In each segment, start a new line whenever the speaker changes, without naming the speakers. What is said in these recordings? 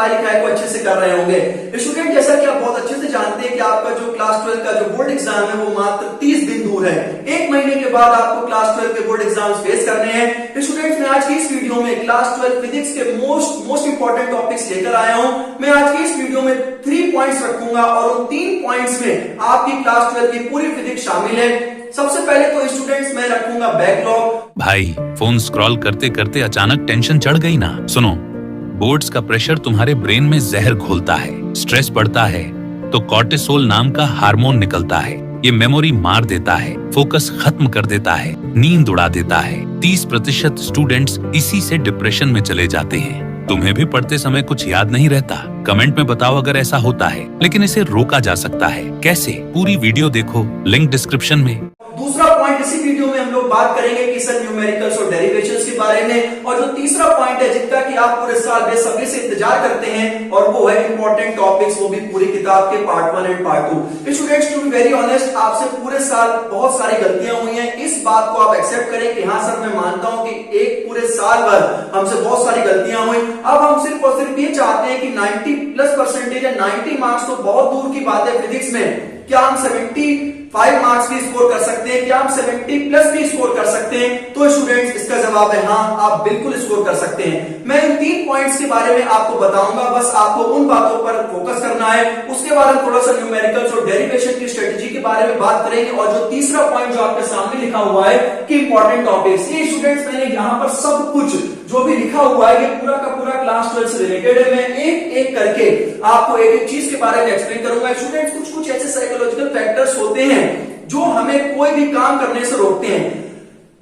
पढ़ाई लिखाई को अच्छे से कर रहे होंगे। स्टूडेंट, जैसा कि आप बहुत अच्छे से जानते हैं कि आपका जो क्लास 12 का जो बोर्ड एग्जाम है वो मात्र 30 दिन दूर है। एक महीने के बाद आपको क्लास 12 के बोर्ड एग्जाम्स फेस करने हैं। स्टूडेंट्स, मैं आज की इस वीडियो में क्लास 12 फिजिक्स के मोस्ट इंपॉर्टेंट टॉपिक्स लेकर आया हूं। मैं आज की इस वीडियो में 3 पॉइंट्स रखूंगा और उन 3 पॉइंट्स में आपकी क्लास 12 की पूरी फिजिक्स शामिल है। सबसे पहले तो स्टूडेंट्स मैं रखूंगा बैकलॉग।
भाई, फोन स्क्रॉल करते करते अचानक टेंशन चढ़ गई ना। सुनो, बोर्ड्स का प्रेशर तुम्हारे ब्रेन में जहर घोलता है, स्ट्रेस बढ़ता है तो कॉर्टिसोल नाम का हार्मोन निकलता है। ये मेमोरी मार देता है, फोकस खत्म कर देता है, नींद उड़ा देता है। 30% स्टूडेंट्स इसी से डिप्रेशन में चले जाते हैं। तुम्हें भी पढ़ते समय कुछ याद नहीं रहता? कमेंट में बताओ अगर ऐसा होता है। लेकिन इसे रोका जा सकता है कैसे? पूरी वीडियो देखो, लिंक डिस्क्रिप्शन में।
दूसरा पॉइंट इसी वीडियो में हम लोग बात करेंगे कि सर न्यूमेरिकल्स और डेरिवेशंस के बारे में। और जो तीसरा पॉइंट है जिसका कि आप पूरे साल बेसब्री से इंतजार करते हैं और वो है इंपॉर्टेंट टॉपिक्स, वो भी पूरी किताब के part 1 and part 2। Students, to be very honest, आपसे पूरे साल बहुत सारी गलतियां हुई हैं। इस बात को आप एक्सेप्ट करें कि हाँ सर, मैं मानता हूं कि एक पूरे साल भर हमसे बहुत सारी गलतियां हुई। अब हम सिर्फ और सिर्फ ये चाहते हैं कि 90+% या 90 मार्क्स तो बहुत दूर की बात है फिजिक्स में। क्या हम 75 मार्क्स भी स्कोर कर सकते हैं? क्या हम 70+ भी स्कोर कर सकते हैं? तो स्टूडेंट्स, इसका जवाब है हाँ, आप बिल्कुल स्कोर कर सकते हैं। मैं इन 3 पॉइंट्स के बारे में आपको बताऊंगा, बस आपको उन बातों पर फोकस करना है। उसके बाद हम थोड़ा सा न्यूमेरिकल्स और डेरिवेशन की स्ट्रेटेजी के बारे में बात करेंगे। और जो तीसरा पॉइंट जो आपके सामने लिखा हुआ है कि इंपॉर्टेंट टॉपिक्स, ये स्टूडेंट्स मैंने यहाँ पर सब कुछ जो भी लिखा हुआ है ये पूरा का पूरा क्लास 12 से रिलेटेड है। मैं एक एक करके आपको एक एक चीज के बारे में एक्सप्लेन करूंगा। स्टूडेंट्स, कुछ ऐसे साइकोलॉजिकल फैक्टर्स होते हैं जो हमें कोई भी काम करने से रोकते हैं।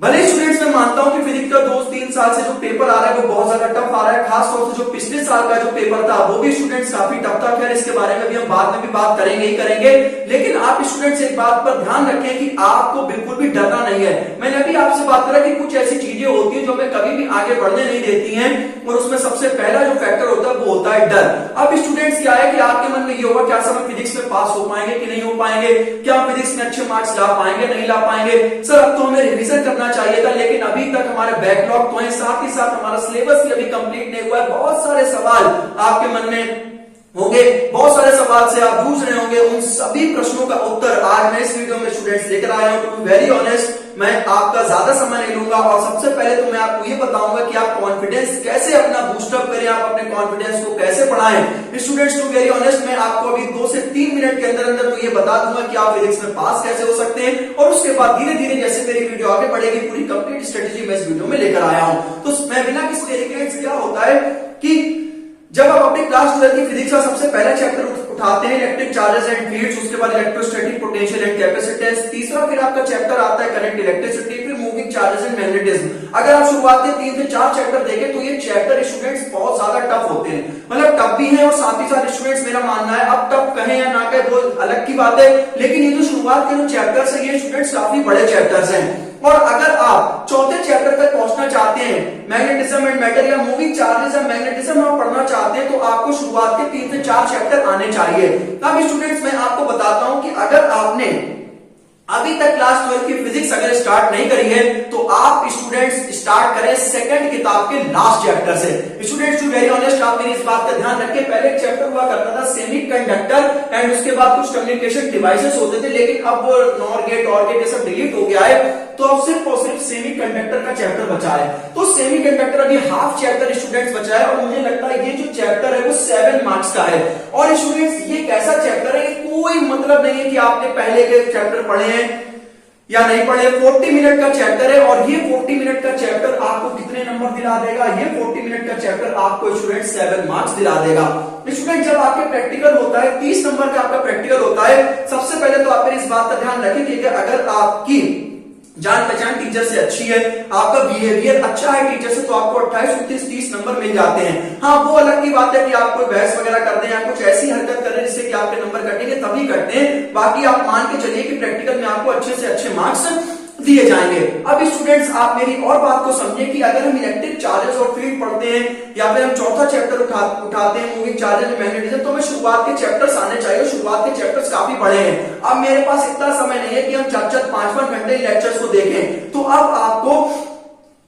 भले स्टूडेंट्स, मैं मानता हूं कि फिजिक्स का 2-3 साल से जो पेपर आ रहा है वो बहुत ज्यादा टफ आ रहा है। खास तौर से जो पिछले साल का जो पेपर था वो भी स्टूडेंट्स काफी टफ था। खैर, इसके बारे में भी हम बाद में भी बात करेंगे ही करेंगे। लेकिन आप स्टूडेंट्स एक बात पर ध्यान रखें कि आपको बिल्कुल भी डरना नहीं है। मैंने अभी आपसे बात करा कि कुछ ऐसी चीजें होती है जो हमें कभी भी आगे बढ़ने नहीं देती हैं, और उसमें सबसे पहला जो फैक्टर होता है वो होता है डर। अब स्टूडेंट्स, क्या है कि आपके मन में ये होगा, क्या हम फिजिक्स में पास हो पाएंगे कि नहीं हो पाएंगे? क्या हम फिजिक्स में अच्छे मार्क्स ला पाएंगे, नहीं ला पाएंगे? सर, अब तो हमें रिवीजन करना चाहिए था, लेकिन अभी तक हमारे बैकलॉग तो है, साथ ही साथ हमारा सिलेबस भी अभी कंप्लीट नहीं हुआ है। बहुत सारे सवाल आपके मन में होंगे, बहुत सारे सवाल से आप जूझ रहे होंगे। उन सभी प्रश्नों का उत्तर आज मैं इस वीडियो में स्टूडेंट्स लेकर आया हूं। टू बी वेरी ऑनेस्ट, मैं आपका ज्यादा समय नहीं लूंगा और सबसे पहले तो मैं आपको ये बताऊंगा कि आप कॉन्फिडेंस कैसे अपना बूस्टअप करें, आप अपने कॉन्फिडेंस को कैसे बढ़ाएं। स्टूडेंट्स, टू वेरी ऑनेस्ट, मैं आपको अभी 2 से 3 मिनट के अंदर अंदर तो ये बता दूंगा कि आप फिजिक्स में पास कैसे हो सकते हैं। और उसके बाद धीरे धीरे जैसे मेरी वीडियो आगे बढ़ेगी, पूरी कंप्लीट स्ट्रेटेजी मैं इस वीडियो में लेकर आया हूं। तो मैं बिना किसी तरीके से, क्या होता है कि जब आप अपनी क्लास 12 की फिजिक्स का सबसे पहला चैप्टर उठाते हैं इलेक्ट्रिक चार्जेस एंड फील्ड्स, उसके बाद इलेक्ट्रोस्टैटिक पोटेंशियल एंड कैपेसिटेंस, तीसरा फिर आपका चैप्टर आता है करंट इलेक्ट्रिसिटी, फिर मूविंग चार्जेस एंड मैग्नेटिज्म। अगर आप शुरुआत के 3 से 4 चैप्टर देखें तो ये चैप्टर स्टूडेंट्स बहुत ज्यादा टफ होते हैं, मतलब टफ भी है। और साथ ही साथ स्टूडेंट्स, मेरा मानना है, अब टफ कहें या ना कहें वो अलग की बात है, लेकिन ये जो शुरुआत के जो चैप्टर्स है ये स्टूडेंट्स काफी बड़े चैप्टर्स हैं। और अगर आप चौथे चैप्टर तक पहुंचना चाहते हैं, मैग्नेटिज्म एंड मैटर या मूविंग चार्जेस या मैग्नेटिज्म आप पढ़ना चाहते हैं, तो आपको शुरुआत के 3 से 4 चैप्टर आने चाहिए। अब स्टूडेंट्स, मैं आपको बताता हूं कि अगर आपने अभी तक क्लास 12 की फिजिक्स अगर स्टार्ट नहीं करी है तो आप स्टूडेंट्स स्टार्ट करें सेकंड किताब के लास्ट चैप्टर से। स्टूडेंट्स, टू वेरी ऑनेस्ट, आप मेरी इस बात का ध्यान रखें, पहले एक चैप्टर हुआ करता था सेमीकंडक्टर एंड उसके बाद कुछ कम्युनिकेशन डिवाइसेस होते थे, लेकिन अब वो नॉर गेट और गेट ये सब डिलीट हो गया है। तो अब सिर्फ और सिर्फ सेमीकंडक्टर का चैप्टर बचा है। तो सेमीकंडक्टर अभी हाफ चैप्टर स्टूडेंट्स बचा है और मुझे लगता है ये जो चैप्टर है वो 7 मार्क्स का है। और स्टूडेंट्स, ये कैसा चैप्टर है, कोई मतलब नहीं है कि आपने पहले के चैप्टर पढ़े हैं या नहीं पढ़े। 40 मिनट का चैप्टर है और ये 40 मिनट का चैप्टर आपको कितने नंबर दिला देगा? ये 40 मिनट का चैप्टर आपको स्टूडेंट 7 मार्क्स दिला देगा। स्टूडेंट, जब आपके प्रैक्टिकल होता है, 30 नंबर का आपका प्रैक्टिकल होता है, सबसे पहले तो आप मेरी इस बात का ध्यान रखें कि अगर आपकी जान पहचान टीचर से अच्छी है, आपका बिहेवियर अच्छा है टीचर से, तो आपको 28, 29, 30 नंबर मिल जाते हैं। हाँ, वो अलग की बात है कि आप कोई बहस वगैरह कर दें या कुछ ऐसी हरकत करें जिससे कि आपके नंबर कटेंगे, तभी कटते हैं। बाकी आप मान के चलिए कि प्रैक्टिकल में आपको अच्छे से अच्छे मार्क्स दिए जाएंगे। अब स्टूडेंट्स, आप मेरी और बात को समझे कि अगर हम इलेक्ट्रिक चार्जेस और फील्ड पढ़ते हैं या फिर हम चौथा चैप्टर उठाते हैं मूविंग चार्जेस और मैग्नेटिज्म, तो हमें शुरुआत के चैप्टर्स आने चाहिए। शुरुआत के चैप्टर्स काफी बड़े हैं। अब मेरे पास इतना समय नहीं है कि हम 4-4, 5-5 घंटे लेक्चर्स को देखें, तो अब आपको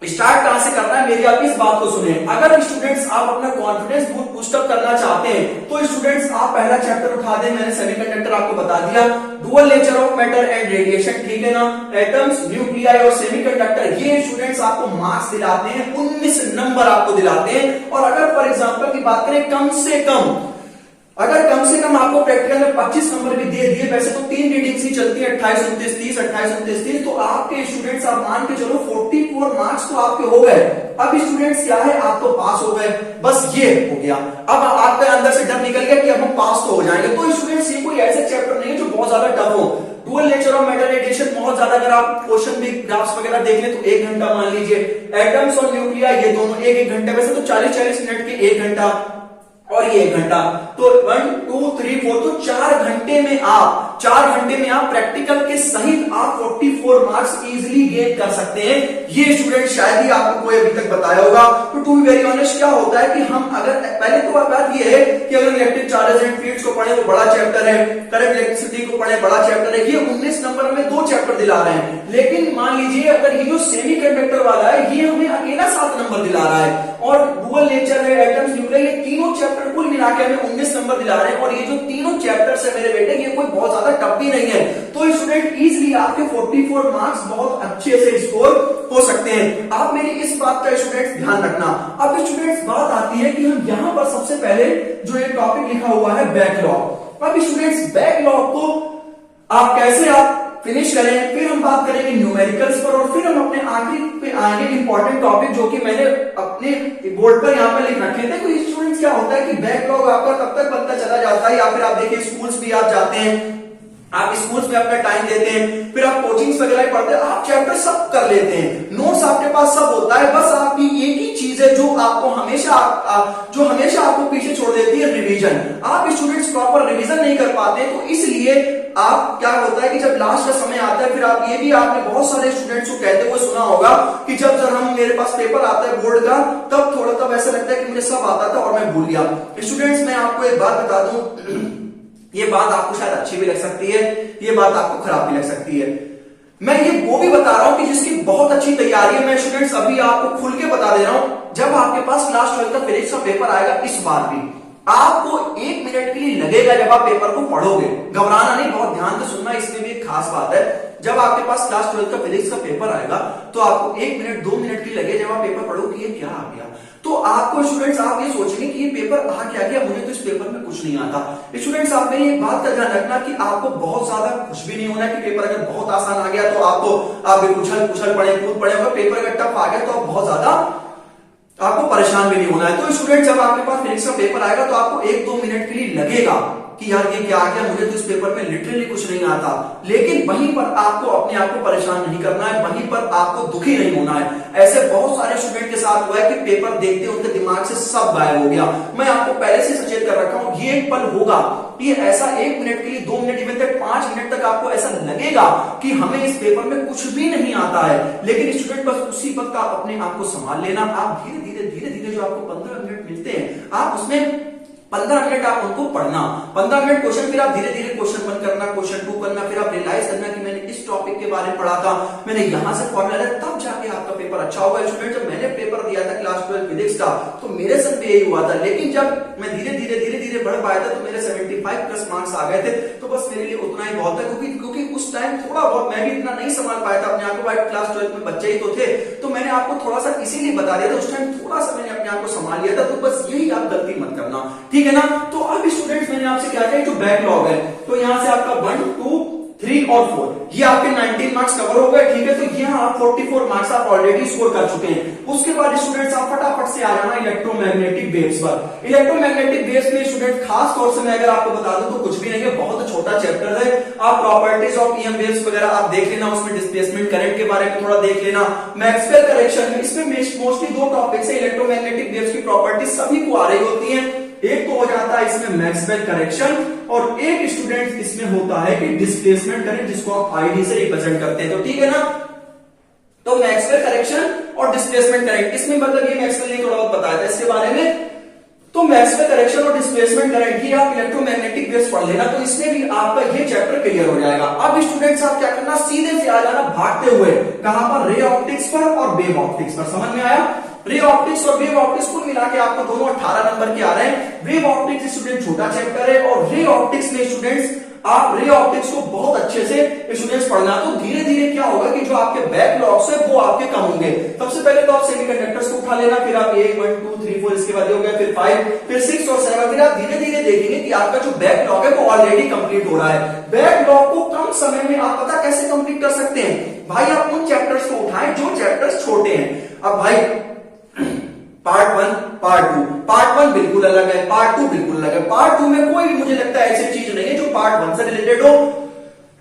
स्टार्ट कहां से करना है, मेरी आप इस बात को सुने। अगर स्टूडेंट्स आप अपना कॉन्फिडेंस बूस्ट अप करना चाहते हैं तो स्टूडेंट्स आप पहला चैप्टर उठा दें। मैंने सेमीकंडक्टर आपको बता दिया, dual nature of matter and radiation, ठीक है ना, एटम्स, न्यूक्लियाई और सेमीकंडक्टर, ये स्टूडेंट्स आपको मार्क्स दिलाते हैं, 19 नंबर आपको दिलाते हैं। और अगर फॉर एग्जांपल की बात करें कम से कम आपको प्रैक्टिकल में 25 नंबर भी दे दिए, वैसे तो 3 रीडिंग्स ही चलती है, 28 29 30, 28 29 30, तो आपके स्टूडेंट्स आप मान के चलो 44 मार्क्स तो आपके हो गए। अब स्टूडेंट्स क्या है, आप तो पास हो गए, बस ये हो गया। अब आपके अंदर से डर निकल गया कि अब हम पास तो हो जाएंगे। तो स्टूडेंट्स ये कोई ऐसे चैप्टर नहीं है जो बहुत ज्यादा टफ हो। Dual nature of matter radiation बहुत ज्यादा, अगर आप क्वेश्चन भी ग्राफ्स वगैरह देख लें तो 1 घंटा मान लीजिए, एटम्स और न्यूक्लिया ये दोनों 1-1 घंटे, वैसे तो 40-40 मिनट के 1 घंटा और ये 1 घंटा, तो 1 2 3 4, तो 4 घंटे में आप प्रैक्टिकल के सहित आप 44 मार्क्स इजीली गेन कर सकते हैं। ये स्टूडेंट शायद ही आपको कोई अभी तक बताया होगा। तो टू बी वेरी ऑनेस्ट क्या होता है कि हम अगर पहले तो बात ये है कि अगर इलेक्ट्रिक चार्जेस एंड फील्ड्स को पढ़े तो बड़ा चैप्टर है, करंट इलेक्ट्रिसिटी को पढ़े बड़ा चैप्टर है, ये 19 नंबर में 2 चैप्टर दिला रहे हैं। लेकिन मान लीजिए अगर ये जो सेमीकंडक्टर वाला है ये हमें अकेला 7 नंबर दिला रहा है, और डुअल नेचर है, एटम्स, न्यूक्लिया, ये तीनों चैप्टर कुल मिला के हमें 19 नंबर दिला रहे हैं। और ये जो तीनों चैप्टर्स है मेरे बेटे, ये कोई बहुत ज्यादा टफ भी नहीं है। तो स्टूडेंट इजीली आपके 44 मार्क्स बहुत अच्छे से स्कोर हो सकते हैं। आप मेरी इस बात का स्टूडेंट्स ध्यान रखना। अब स्टूडेंट्स बात आती है कि हम यहां पर सबसे पहले जो ये टॉपिक लिखा हुआ है बैकलॉग। अब स्टूडेंट्स बैकलॉग को आप कैसे फिनिश करें, फिर हम बात करेंगे न्यूमेरिकल्स पर, और फिर हम अपने आखिरी पे आएंगे इंपॉर्टेंट टॉपिक जो कि मैंने अपने बोर्ड पर यहाँ पर लिख रखे थे। तो स्टूडेंट्स क्या होता है कि बैकलॉग आपका तब तक बनता चला जाता है, या फिर आप देखिए स्कूल्स भी आप जाते हैं, आप स्कूल्स में अपना टाइम देते हैं, फिर आप कोचिंग्स वगैरह पढ़ते हैं, आप चैप्टर सब कर लेते हैं, नोट्स आपके पास सब होता है, बस आपकी एक ही चीज है जो आपको हमेशा आपको पीछे छोड़ देती है, रिवीजन। आप स्टूडेंट्स प्रॉपर रिवीजन नहीं कर पाते, तो इसलिए आप क्या होता है कि जब लास्ट का समय आता है, फिर आप ये भी आपने बहुत सारे स्टूडेंट्स को कहते हुए सुना होगा कि जब हम मेरे पास पेपर आता है बोर्ड का, तब ऐसा लगता है कि मुझे सब आता था और मैं भूल गया। स्टूडेंट्स मैं आपको एक बात बता दूं, ये बात आपको शायद अच्छी भी लग सकती है, ये बात आपको खराब भी लग सकती है। मैं ये वो भी बता रहा हूं कि जिसकी बहुत अच्छी तैयारी है। मैं स्टूडेंट्स अभी आपको खुल के बता दे रहा हूं, जब आपके पास क्लास 12 का फिजिक्स का पेपर आएगा, इस बार भी आपको 1 मिनट के लिए लगेगा जब आप पेपर को पढ़ोगे। घबराना नहीं, बहुत ध्यान से सुनना, इसमें भी एक खास बात है। जब आपके पास क्लास 12 का फिजिक्स का पेपर आएगा तो आपको 1 मिनट 2 मिनट के लिए लगे जब आप पेपर पढ़ोगे, ये क्या आ गया। तो आपको स्टूडेंट्स आप ये सोचेंगे कि ये पेपर आ क्या गया, मुझे तो इस पेपर में कुछ नहीं आता। स्टूडेंट्स आप मेरी एक बात का ध्यान रखना कि आपको बहुत ज्यादा कुछ भी नहीं होना कि पेपर अगर बहुत आसान आ गया तो आप उछल पड़े कूद पड़े, अगर पेपर अगर टफ आ गया तो आप बहुत ज्यादा आपको परेशान भी नहीं होना है। तो स्टूडेंट जब आपके पास फिजिक्स का पेपर आएगा तो आपको 1-2 मिनट के लिए लगेगा कि यार ये क्या आ गया, मुझे तो इस पेपर में लिटरली कुछ नहीं आता। लेकिन वहीं पर आपको अपने आप को परेशान नहीं करना है, वहीं पर आपको दुखी नहीं होना है। ऐसे बहुत सारे स्टूडेंट के साथ हुआ है कि पेपर देखते उनके दिमाग से सब गायब हो गया। मैं आपको पहले से सचेत कर रखा हूं, ये एक पल होगा कि ऐसा 1 मिनट के लिए, 2 मिनट, इवन तक 5 मिनट तक आपको ऐसा लगेगा कि हमें इस पेपर में कुछ भी नहीं आता है। लेकिन स्टूडेंट बस उसी वक्त आप अपने आप को संभाल लेना। आप धीरे धीरे जो आपको 15 मिनट मिलते हैं, आप उसमें 15 मिनट आप उनको पढ़ना, 15 मिनट क्वेश्चन, फिर आप धीरे धीरे क्वेश्चन 1 करना, क्वेश्चन 2 करना, फिर आप रियलाइज करना कि मैंने इस टॉपिक के बारे में पढ़ा था, मैंने यहां से फॉर्मूला लिया, तब जाके आपका पेपर अच्छा होगा। स्टूडेंट जब मैंने पेपर दिया था क्लास 12 फिजिक्स का तो मेरे संग भी यही हुआ था। लेकिन जब मैं धीरे धीरे बढ़ पाया था तो मेरे 75 प्लस मार्क्स आ गए थे। तो बस मेरे लिए उतना ही बहुत है, क्योंकि उस टाइम थोड़ा बहुत मैं भी इतना नहीं संभाल पाया था अपने आप को। भाई क्लास 12 में बच्चे ही तो थे, तो मैंने आपको थोड़ा सा इसीलिए बता दिया था, उस टाइम थोड़ा सा मैंने अपने आप को संभाल लिया था। तो बस यही आप गलती मत करना, ठीक है ना। तो अब स्टूडेंट्स मैंने आपसे क्या किया, जो बैकलॉग है, तो यहां से आपका 1 2 3 और 4 ये आपके 19 मार्क्स कवर हो गए, ठीक है। तो यहाँ आप 44 मार्क्स आप ऑलरेडी स्कोर कर चुके हैं। उसके बाद स्टूडेंट्स आप फटाफट से आ जाना इलेक्ट्रोमैग्नेटिक वेव्स पर। इलेक्ट्रोमैग्नेटिक वेव्स में स्टूडेंट खास तौर से मैं अगर आपको बता दूं तो कुछ भी नहीं है, बहुत छोटा चैप्टर है। आप प्रॉपर्टीज ऑफ ईएम वेव्स वगैरह आप देख लेना, उसमें डिस्प्लेसमेंट करंट के बारे में थोड़ा देख लेना, मैक्सवेल करेक्शन में, इसमें मोस्टली 2 टॉपिक्स है। इलेक्ट्रोमैग्नेटिक वेव्स की प्रॉपर्टीज सभी को आ रही होती है। एक तो हो जाता है इसमें मैक्सवेल करेक्शन, और एक स्टूडेंट इसमें होता है कि डिस्प्लेसमेंट करंट, जिसको आप आईडी से रिप्रेजेंट करते हैं। तो ठीक है ना, तो मैक्सवेल करेक्शन और डिस्प्लेसमेंट करंट, इसमें मतलब ये मैक्सवेल ने थोड़ा बहुत बताया था इसके बारे में। तो मैक्सवेल करेक्शन और डिस्प्लेसमेंट करंट की आप इलेक्ट्रोमैग्नेटिक वेव्स पढ़ लेना, तो इसमें भी आपका ये चैप्टर क्लियर हो जाएगा। अब स्टूडेंट्स आप क्या करना, सीधे से आ जाना भागते हुए कहां पर, रे ऑप्टिक्स पर और वेव ऑप्टिक्स पर। समझ में आया? रे ऑप्टिक्स और वेव ऑप्टिक्स कुल मिला के आपको दोनों 18 नंबर के आ रहे हैं। वेव ऑप्टिक्स स्टूडेंट छोटा चैप्टर है और रे ऑप्टिक्स में स्टूडेंट्स आप रे ऑप्टिक्स को बहुत अच्छे से स्टूडेंट्स पढ़ना। तो धीरे धीरे क्या होगा कि जो आपके बैकलॉग्स है वो आपके कम होंगे। सबसे पहले तो आप सेमीकंडक्टर्स को उठा लेना, फिर आप 1 2 3 4 इसके बाद हो गया, फिर 5, फिर 6 और 7, फिर आप धीरे धीरे देखेंगे कि आपका जो बैकलॉग है वो ऑलरेडी कंप्लीट हो रहा है। बैकलॉग को कम समय में आप पता कैसे कंप्लीट कर सकते हैं भाई, आप उन चैप्टर्स को उठाएं जो चैप्टर्स छोटे हैं। अब भाई पार्ट 1 पार्ट 1 बिल्कुल अलग है, पार्ट 2 बिल्कुल अलग है। पार्ट 2 में कोई मुझे लगता है ऐसी चीज नहीं है जो पार्ट 1 से रिलेटेड हो,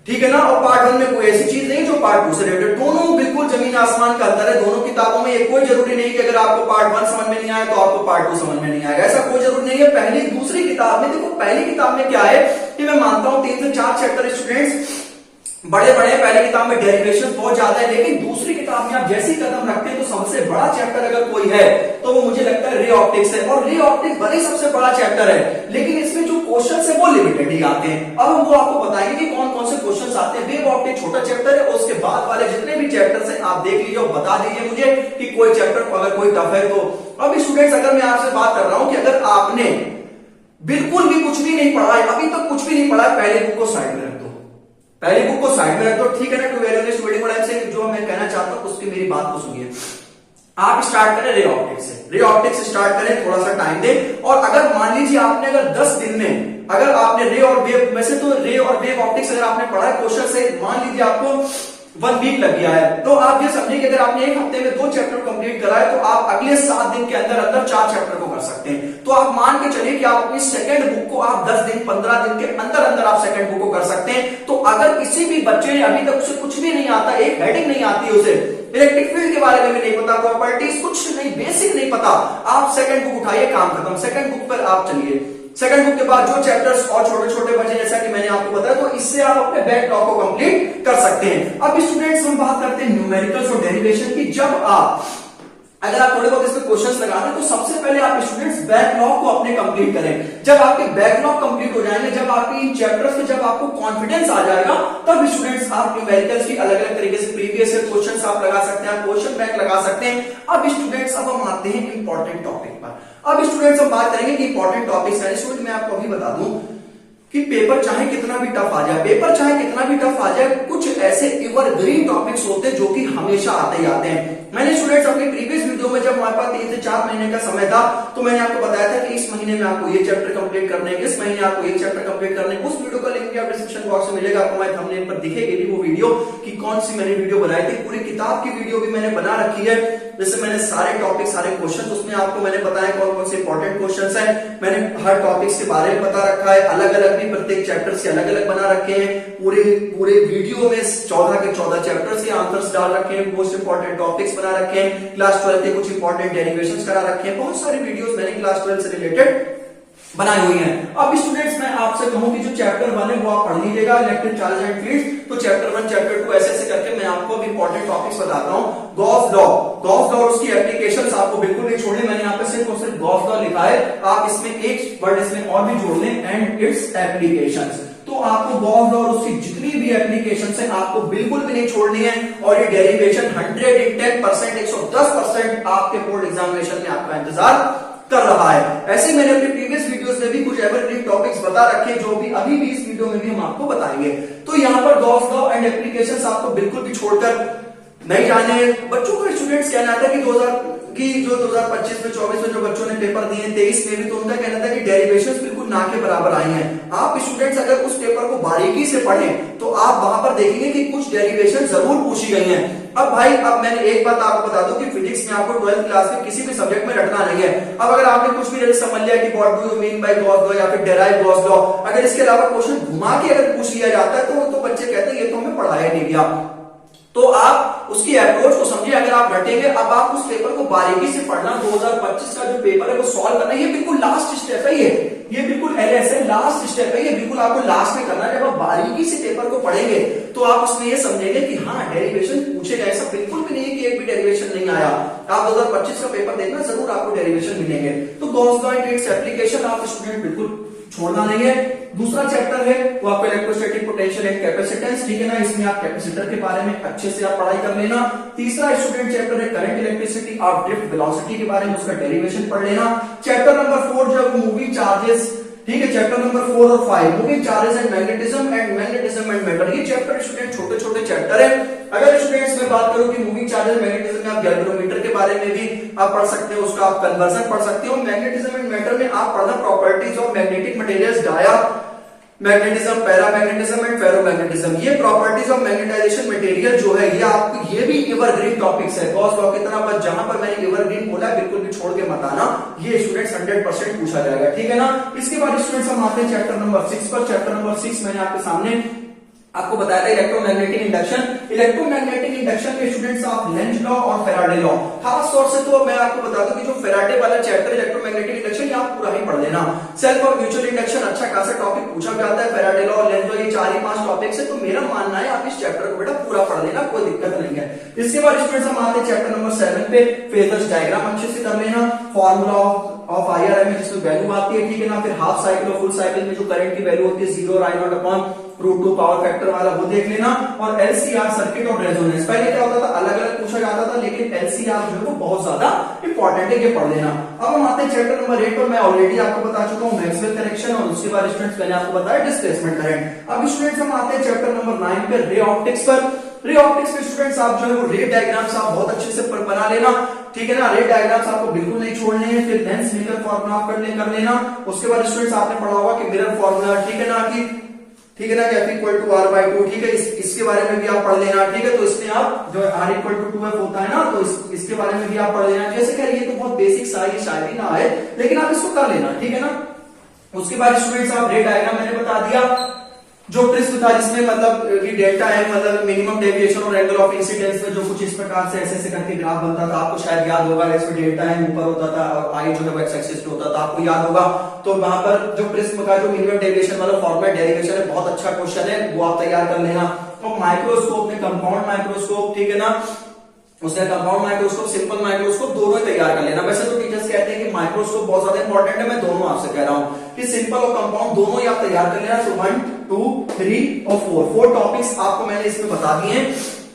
ठीक है ना, और पार्ट 1 में कोई ऐसी चीज नहीं जो पार्ट 2 से रिलेटेड। दोनों बिल्कुल जमीन आसमान का अंतर है दोनों किताबों में। ये कोई जरूरी नहीं कि अगर आपको पार्ट 1 समझ में नहीं आया तो आपको पार्ट 2 समझ में नहीं आएगा, ऐसा कोई जरूरी नहीं है। पहली दूसरी किताब में देखो, पहली किताब में क्या है कि मैं मानता हूं 3 से 4 चैप्टर स्टूडेंट्स बड़े बड़े, पहली किताब में डेरिवेशन बहुत ज्यादा है, लेकिन दूसरी किताब में आप जैसे ही कदम रखते हैं तो सबसे बड़ा चैप्टर अगर कोई है तो वो मुझे लगता है रे ऑप्टिक्स है। और रे ऑप्टिक्स भले ही सबसे बड़ा चैप्टर है, लेकिन इसमें जो क्वेश्चंस है वो लिमिटेड ही आते हैं। अब हम वो आपको बताएंगे कि कौन कौन से क्वेश्चंस आते हैं। वेव ऑप्टिक्स छोटा चैप्टर है और उसके बाद वाले जितने भी चैप्टर्स हैं आप देख लीजिए और बता दीजिए मुझे कि कोई चैप्टर अगर कोई टफ है तो। अब स्टूडेंट्स अगर मैं आपसे बात कर रहा हूं कि अगर आपने बिल्कुल भी कुछ भी नहीं पढ़ा है, अभी तक कुछ भी नहीं पढ़ा है, पहले बुक को साइड में रख दो, पहली बुक को साइड में रख दो, ठीक है ना। टू वेरिएबल्स वेडिंग लाइन से जो मैं कहना चाहता हूं उसकी मेरी बात को सुनिए। आप स्टार्ट करें रे ऑप्टिक्स से, रे ऑप्टिक्स स्टार्ट करें, थोड़ा सा टाइम दें। और अगर मान लीजिए आपने अगर 10 दिन में अगर आपने रे और वेव, वैसे तो रे और वेव ऑप्टिक्स अगर आपने पढ़ा है क्वेश्चन से, मान लीजिए आपको 1 वीक लग गया है, तो आप ये समझिए कि अगर आपने एक हफ्ते में 2 चैप्टर कंप्लीट करा है तो आप अगले 7 दिन के अंदर अंदर 4 चैप्टर को कर सकते हैं। तो आप मान के चलिए कि आप अपनी सेकंड बुक को आप 10 दिन 15 दिन के अंदर अंदर आप सेकंड बुक को कर सकते हैं। तो अगर किसी भी बच्चे ने अभी तक उसे कुछ भी नहीं आता, एक हेडिंग नहीं आती है, उसे इलेक्ट्रिक फील्ड के बारे में भी नहीं पता, प्रॉपर्टीज कुछ नहीं, बेसिक नहीं पता, आप सेकंड बुक उठाइए, काम खत्म। सेकंड बुक पर आप चलिए, सेकंड बुक के बाद जो चैप्टर्स और छोटे छोटे बचे जैसा कि मैंने आपको बताया, तो इससे आप अपने बैकलॉग को कंप्लीट कर सकते हैं। अब स्टूडेंट्स हम बात करते हैं न्यूमेरिकल्स और डेरिवेशन की। जब आप अगर आप थोड़े बहुत इसमें क्वेश्चंस लगा रहे हैं तो सबसे पहले आप स्टूडेंट्स बैकलॉग को अपने कंप्लीट करें। जब आपके बैकलॉग कंप्लीट हो जाएंगे, जब आपकी इन चैप्टर्स में जब आपको कॉन्फिडेंस आ जाएगा, तब स्टूडेंट्स आप न्यूमेरिकल्स की अलग अलग तरीके से प्रीवियस ईयर क्वेश्चंस आप लगा सकते हैं, क्वेश्चन बैंक लगा सकते हैं। अब स्टूडेंट्स अब हम आते हैं इंपॉर्टेंट टॉपिक पर। अब स्टूडेंट्स हम बात करेंगे कि इंपॉर्टेंट टॉपिक्स है। स्टूडेंट मैं आपको अभी बता दूं कि पेपर चाहे कितना भी टफ आ जाए, पेपर चाहे कितना भी टफ आ जाए, कुछ ऐसे एवरग्रीन टॉपिक्स होते हैं जो कि हमेशा आते ही आते हैं। मैंने स्टूडेंट्स अपनी प्रीवियस वीडियो में जब हमारे पास 3 से 4 महीने का समय था तो मैंने आपको बताया था कि इस महीने में आपको ये चैप्टर कंप्लीट करने हैं, इस महीने आपको ये चैप्टर कंप्लीट करने हैं। उस वीडियो का लिंक भी आप डिस्क्रिप्शन बॉक्स में मिलेगा, आपको मैं थंबनेल पर दिखेगी भी वो वीडियो कि कौन सी मैंने वीडियो बनाई थी। पूरी किताब की वीडियो भी मैंने बना रखी है, जैसे मैंने सारे टॉपिक सारे क्वेश्चन उसमें आपको मैंने बताया कौन कौन से इंपॉर्टेंट क्वेश्चन है, मैंने हर टॉपिक्स के बारे में बता रखा है, अलग अलग भी प्रत्येक चैप्टर से अलग अलग बना रखे हैं। पूरे वीडियो में 14 के 14 चैप्टर्स के आंसर्स डाल रखे हैं, मोस्ट इंपॉर्टेंट टॉपिक्स बना रखे हैं, क्लास 12 के कुछ इंपॉर्टेंट डेरिवेशंस करा रखे हैं, बहुत सारी वीडियोस मैंने क्लास 12 से रिलेटेड बनाई हुई हैं। अब स्टूडेंट्स मैं आपसे कहूं कि जो चैप्टर 1 है वो आप पढ़ लीजिएगा, इलेक्ट्रिक चार्ज एंड फील्ड्स। तो चैप्टर 1 चैप्टर 2 ऐसे करके मैं आपको अब इंपॉर्टेंट टॉपिक्स बताता हूं। गॉस लॉ और उसकी एप्लीकेशंस आपको बिल्कुल नहीं छोड़नी, मैंने यहाँ पे सिर्फ और सिर्फ गॉस लॉ लिखा है, आप इसमें एक वर्ड इसमें और भी जोड़ लें, एंड इट्स एप्लीकेशंस। तो आपको गॉस लॉ और उसकी जितनी भी एप्लीकेशंस हैं आपको बिल्कुल भी नहीं छोड़नी है। और ये डेरिवेशन 110% 110% आपके बोर्ड एग्जामिनेशन में आपका इंतजार कर रहा है। ऐसे मैंने अपने प्रीवियस वीडियोस में भी कुछ एवरग्रीन टॉपिक्स बता रखे जो भी अभी भी इस वीडियो में भी हम आपको बताएंगे। तो यहाँ पर गॉस लॉ एंड एप्लीकेशंस आपको बिल्कुल भी छोड़कर नहीं जाने। बच्चों का स्टूडेंट्स कहना था कि 2025 में 24 में जो बच्चों ने पेपर दिए 23 में भी, तो उनका कहना था कि डेरिवेशंस बिल्कुल ना के बराबर आई हैं। आप स्टूडेंट्स अगर उस पेपर को बारीकी से पढ़ें तो आप वहां पर देखेंगे कि कुछ डेरिवेशन जरूर पूछी गई हैं। अब भाई अब मैंने एक बात आपको बता दूं कि फिजिक्स में आपको 12th क्लास में किसी भी सब्जेक्ट में रटना नहीं है। अब अगर आपने कुछ भी जैसे समझ लिया कि what do you mean by Gauss law या फिर डेराइव गॉस लॉ, अगर इसके अलावा क्वेश्चन घुमा के अगर पूछ लिया जाता है तो बच्चे कहते हैं ये तो हमें पढ़ाया नहीं गया। तो आप उसकी अप्रोच को समझिए, अगर आप रटेंगे, अब आप उस पेपर को बारीकी से पढ़ना। 2025 का जो पेपर है वो सॉल्व करना, ये बिल्कुल लास्ट स्टेप है, ये बिल्कुल एलएस है, लास्ट स्टेप है, ये बिल्कुल आपको लास्ट में करना है। जब आप बारीकी से पेपर को पढ़ेंगे तो आप उसमें ये समझेंगे कि हाँ डेरिवेशन पूछेगा, ऐसा बिल्कुल भी नहीं है कि एक भी डेरिवेशन नहीं आया। आप 2025 का पेपर देखना, जरूर आपको डेरिवेशन मिलेंगे। तो Gauss law and its application आप स्टूडेंट बिल्कुल छोड़ना नहीं है। दूसरा चैप्टर है वो आपका इलेक्ट्रोस्टैटिक पोटेंशियल एंड कैपेसिटेंस, ठीक है ना, इसमें आप कैपेसिटर के बारे में अच्छे से आप पढ़ाई कर लेना। तीसरा स्टूडेंट चैप्टर है करंट इलेक्ट्रिसिटी, आप ड्रिफ्ट वेलोसिटी के बारे में उसका डेरिवेशन पढ़ लेना। चैप्टर नंबर 4 जो मूविंग चार्जेस, ठीक है, चैप्टर नंबर 4 और 5 moving charges and magnetism and matter, ये चैप्टर स्टूडेंट छोटे छोटे चैप्टर है। अगर स्टूडेंट्स में बात करूं कि मूविंग चार्जेस मैग्नेटिज्म में आप गैल्वेनोमीटर के बारे में भी आप पढ़ सकते हो, उसका आप कन्वर्जन पढ़ सकते हो। मैग्नेटिज्म एंड मैटर में आप पढ़ना properties of magnetic materials, diamagnetism, paramagnetism and ferromagnetism, ये प्रॉपर्टीज ऑफ मैग्नेटाइजेशन मटेरियल जो है ये आपको, ये भी एवरग्रीन टॉपिक्स है गॉस लॉ की तरह, बस जहां पर मैंने एवरग्रीन बोला बिल्कुल भी छोड़ के मत आना, ये स्टूडेंट्स 100% पूछा जाएगा, ठीक है ना। इसके बाद स्टूडेंट्स हम आते हैं चैप्टर नंबर 6 पर। चैप्टर नंबर 6 मैंने आपके सामने आपको बताया था इलेक्ट्रोमैग्नेटिक इंडक्शन। इलेक्ट्रोमैग्नेटिक इंडक्शन के स्टूडेंट्स आप लेंज लॉ और फैराडे लॉ, खास तौर से तो मैं आपको बता दूं कि जो फैराडे वाला चैप्टर इलेक्ट्रोमैग्नेटिक इंडक्शन ये आप पूरा ही पढ़ लेना। सेल्फ और म्यूचुअल इंडक्शन अच्छा खासा टॉपिक पूछा जाता है, फैराडे लॉ और लेंज लॉ ये 4 ही 5 टॉपिक्स है, तो मेरा मानना है आप इस चैप्टर को बेटा पूरा पढ़ लेना, कोई दिक्कत नहीं है। इसके बाद स्टूडेंट्स हम आते हैं चैप्टर नंबर 7 पे, फेजर्स डायग्राम अच्छे से कर लेना, फार्मूला ऑफ आईआर में जिसमें वैल्यू आती है, ठीक है ना, फिर हाफ साइकिल और फुल साइकिल में जो करंट की वैल्यू होती है 0 और I0 अपॉन √2 पावर फैक्टर वाला वो देख लेना, और एलसीआर सर्किट और रेजोनेंस, पहले क्या होता था अलग अलग पूछा जाता था, लेकिन एलसीआर जो है वो बहुत ज्यादा इंपॉर्टेंट है, ये पढ़ लेना। अब हम आते हैं चैप्टर नंबर 8 पर, मैं ऑलरेडी आपको बता चुका हूं मैक्सवेल करेक्शन, और उसके बाद स्टूडेंट्स मैंने आपको बताया डिस्प्लेसमेंट करंट। अब स्टूडेंट्स हम आते हैं चैप्टर नंबर 9 पे, रे ऑप्टिक्स पर। रे ऑप्टिक्स में स्टूडेंट्स आप जो है वो रे डायग्राम्स आप बहुत अच्छे से बना लेना, ठीक है ना, रे डायग्राम्स आपको बिल्कुल नहीं छोड़ने हैं। फिर लेंस मिरर फॉर्मूला आप कर लेना। उसके बाद स्टूडेंट्स आपने पढ़ा होगा कि मिरर फॉर्मूला, ठीक है ना, कि ठीक है ना, F इक्वल टू R/2, ठीक है, इसके बारे में भी आप पढ़ लेना, ठीक है। तो इसमें आप जो R इक्वल टू 2F होता है ना, तो इसके बारे में भी आप पढ़ लेना। जैसे कह ये तो बहुत बेसिक शायद ना है, लेकिन आप इसको कर लेना, ठीक है ना। उसके बाद स्टूडेंट्स आप रे डायग्राम मैंने बता दिया, जो प्रिज्म था जिसमें मतलब कि डेल्टा है, मतलब मिनिमम डेविएशन और एंगल ऑफ इंसिडेंस में जो कुछ इस प्रकार से ऐसे ऐसे करके ग्राफ बनता था, आपको शायद याद होगा, इसमें डेल्टा है ऊपर होता था और आई जो है वो एक्स एक्सिस पे होता था, आपको याद होगा। तो वहां पर जो प्रिज्म का जो मिनिमम डेविएशन वाला फॉर्मेट डेरिवेशन है, बहुत अच्छा क्वेश्चन है, वो आप तैयार कर लेना। तो माइक्रोस्कोप में कंपाउंड माइक्रोस्कोप, ठीक है ना, उसने कंपाउंड माइक्रोस्कोप, सिंपल माइक्रोस्कोप दोनों तैयार कर लेना। वैसे तो टीचर्स कहते हैं कि माइक्रोस्कोप बहुत ज्यादा इंपॉर्टेंट है, मैं दोनों आपसे कह रहा हूं कि सिंपल और कंपाउंड दोनों ही आप तैयार कर लेना। तो 1, 2, 3 और 4 टॉपिक्स आपको मैंने इसमें बता दिए हैं,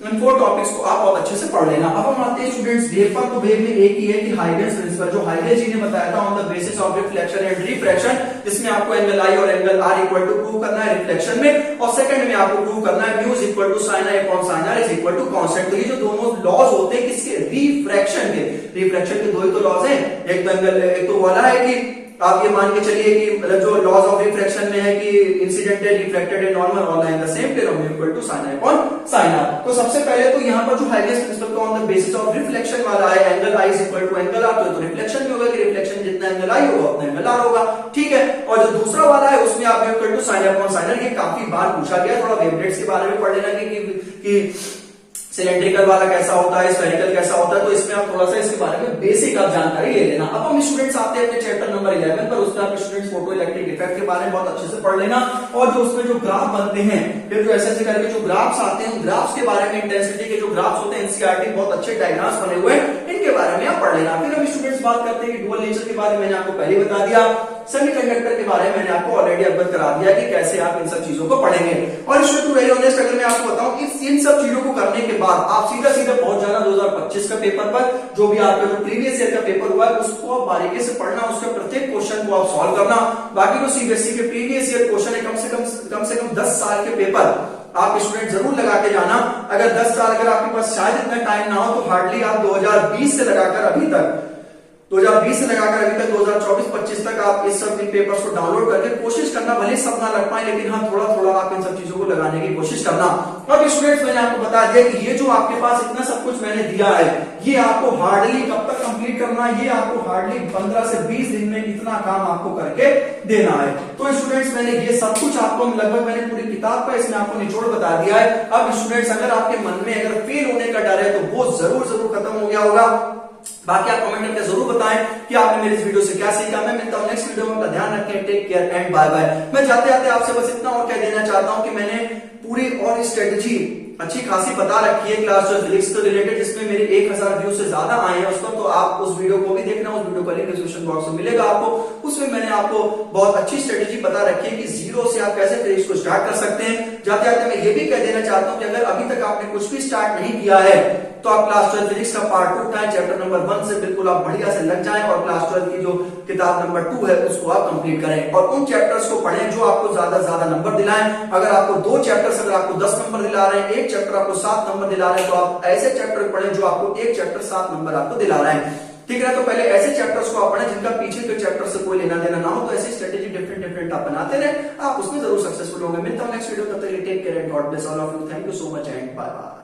इन 4 टॉपिक्स को आप बहुत अच्छे से पढ़ लेना। अब हम आते हैं स्टूडेंट्स वेव पर। तो वेव में एक ही है कि हाइगेंस प्रिंसिपल, जो हाइगेंस जी ने बताया था on the basis of reflection and refraction, जिसमें आपको एंगल आई और angle R equal to prove करना है रिफ्लेक्शन में, और सेकंड में आपको प्रूव करना है mu is equal to sine I upon sine R is equal to constant. तो ये जो दोनों लॉज होते हैं किसके, रिफ्रैक्शन के। रिफ्रैक्शन के दो ही तो लॉज हैं, एक तो एंगल, एक तो वाला है कि आप ये मान के चलिए कि मतलब जो लॉज ऑफ रिफ्रैक्शन में है कि incidental reflected and normal all line the same, फिर equal to sine I upon sine r. तो सबसे पहले तो यहाँ पर जो Huygens principle on the basis of reflection वाला है, angle i is equal to angle r, तो रिफ्लेक्शन में होगा कि रिफ्लेक्शन जितना एंगल आई होगा उतना एंगल आर होगा, ठीक है। और जो दूसरा वाला है उसमें आप equal to sine upon sine R, ये काफी बार पूछा गया, थोड़ा वेवलेट्स के बारे में पढ़ लेना कि सिलेंड्रिकल वाला कैसा होता है, स्फेरिकल कैसा होता है, तो इसमें आप थोड़ा सा इसके बारे में बेसिक आप जानकारी ले लेना। अब हम स्टूडेंट्स आते हैं अपने चैप्टर नंबर 11 पर, उसमें आप स्टूडेंट्स फोटो इलेक्ट्रिक इफेक्ट के बारे में बहुत अच्छे से पढ़ लेना, और जो उसमें जो ग्राफ बनते हैं, फिर जो ऐसे ऐसे करके जो ग्राफ्स आते हैं, ग्राफ्स के बारे में, इंटेंसिटी के जो ग्राफ्स होते हैं, एनसीईआरटी बहुत अच्छे डायग्राम्स बने हुए हैं, इनके बारे में आप पढ़ लेना। फिर हम स्टूडेंट्स बात करते हैं कि डुअल नेचर के बारे में मैंने आपको पहले बता दिया, सेमीकंडक्टर के बारे में मैंने आपको ऑलरेडी अवगत करा दिया कि कैसे आप इन सब चीजों को पढ़ेंगे। और स्टूडेंट वेरी ऑनेस्ट अगर मैं आपको बताऊं, इन सब चीजों को करने के बाद आप सीधा सीधा पहुंच जाना 2025 का पेपर पर, जो भी आपका जो प्रीवियस ईयर का पेपर हुआ है उसको आप बारीकी से पढ़ना, उसके प्रत्येक क्वेश्चन को आप सॉल्व करना। बाकी जो सीबीएसई के प्रीवियस ईयर क्वेश्चन है, कम से कम 10 साल के पेपर आप स्टूडेंट जरूर लगा के जाना। अगर 10 साल अगर आपके पास शायद इतना टाइम ना हो, तो हार्डली आप 2020 से लगाकर अभी तक 2024-25 तक आप इस सब इन पेपर्स को डाउनलोड करके कोशिश करना, भले सब ना लग पाए, लेकिन हाँ थोड़ा थोड़ा आप इन सब चीजों को लगाने की कोशिश करना। अब स्टूडेंट्स मैंने आपको बता दिया कि ये जो आपके पास इतना सब कुछ मैंने दिया है, ये आपको हार्डली कब तक कंप्लीट करना है, ये आपको हार्डली 15 से 20 दिन में इतना काम आपको करके देना है। तो स्टूडेंट्स मैंने ये सब कुछ आपको लगभग मैंने पूरी किताब का इसमें आपको निचोड़ बता दिया है। अब स्टूडेंट्स अगर आपके मन में अगर फेल होने का डर है तो वो जरूर खत्म हो गया होगा। बाकी आप कमेंट करके जरूर बताएं कि आपने मेरी इस वीडियो से क्या सीखा। मैं मिलता हूं नेक्स्ट वीडियो में, अपना ध्यान रखें, take care and bye bye. मैं जाते जाते आपसे बस इतना और कह देना चाहता हूं कि मैंने पूरी और स्ट्रेटजी अच्छी खासी बता रखी है क्लास 12 फिजिक्स के रिलेटेड, जिसमें मेरे 1000 व्यूज से ज्यादा आए हैं उसको, तो आप उस वीडियो को भी देखना, उस वीडियो का लिंक डिस्क्रिप्शन बॉक्स में मिलेगा आपको। उसमें मैंने आपको बहुत अच्छी स्ट्रेटेजी बता रखी है कि जीरो से आप कैसे फिजिक्स को स्टार्ट कर सकते हैं। जाते जाते मैं ये भी कह देना चाहता हूं कि अगर अभी तक आपने कुछ भी स्टार्ट नहीं किया है तो आप क्लास 12 फिजिक्स का पार्ट 2 उठाएं, चैप्टर नंबर 1 से बिल्कुल आप बढ़िया से लग जाएं और क्लास 12 की जो किताब नंबर 2 है उसको आप कंप्लीट करें और उन चैप्टर्स को पढ़ें जो आपको ज्यादा से ज्यादा नंबर दिलाएं। अगर आपको 2 चैप्टर्स अगर आपको 10 नंबर दिला रहे हैं, एक चैप्टर आपको 7 नंबर दिला रहे हैं, तो आप ऐसे चैप्टर पढ़ें जो आपको एक चैप्टर 7 नंबर आपको दिला रहे हैं। ठीक है, तो पहले ऐसे चैप्टर्स को आप पढ़ें जिनका पीछे के चैप्टर से कोई लेना देना ना हो, तो ऐसी स्ट्रेटेजी डिफरेंट आप बनाते रहे, आप उसमें जरूर सक्सेसफुल होंगे। मिलता हूं नेक्स्ट वीडियो, तब तक take care and God bless all of you. Thank you so much and bye bye.